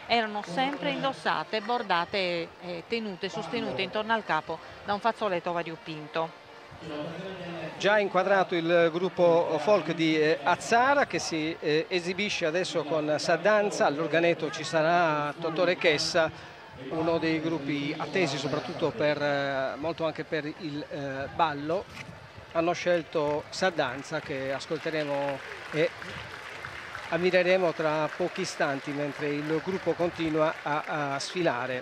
erano sempre indossate, bordate e tenute, sostenute intorno al capo da un fazzoletto variopinto. Già inquadrato il gruppo folk di Azzara che si esibisce adesso con Saddanza. All'organetto ci sarà Totò Chessa, uno dei gruppi attesi soprattutto per molto anche per il ballo. Hanno scelto Saddanza che ascolteremo e ammireremo tra pochi istanti mentre il gruppo continua a sfilare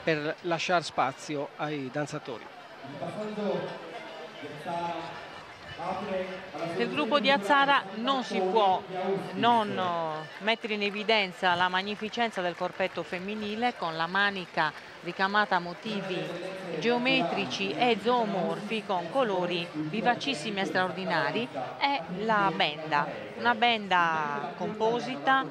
per lasciare spazio ai danzatori. Del gruppo di Azzara non si può non mettere in evidenza la magnificenza del corpetto femminile con la manica ricamata a motivi geometrici e zoomorfi con colori vivacissimi e straordinari, e la benda, una benda composita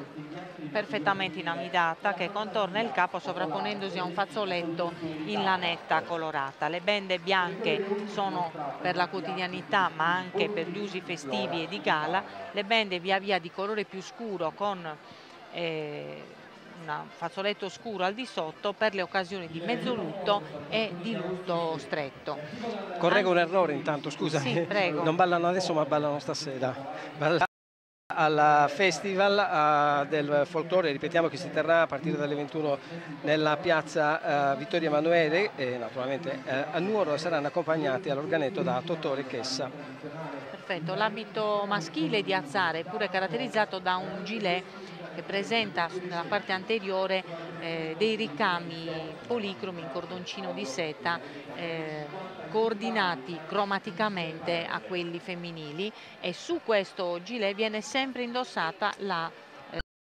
perfettamente inamidata che contorna il capo sovrapponendosi a un fazzoletto in lanetta colorata. Le bende bianche sono per la quotidianità ma anche per gli usi festivi e di gala, le bende via via di colore più scuro con un fazzoletto scuro al di sotto per le occasioni di mezzolutto e di lutto stretto. Correggo un errore intanto, scusami, Sì, prego. non ballano adesso ma ballano stasera. Al festival del folklore, ripetiamo, che si terrà a partire dalle 21 nella piazza Vittorio Emanuele, e naturalmente a Nuoro saranno accompagnati all'organetto da Totò Chessa. Perfetto, l'abito maschile di Azzara è pure caratterizzato da un gilet che presenta nella parte anteriore dei ricami policromi in cordoncino di seta coordinati cromaticamente a quelli femminili, e su questo gilet viene sempre indossata la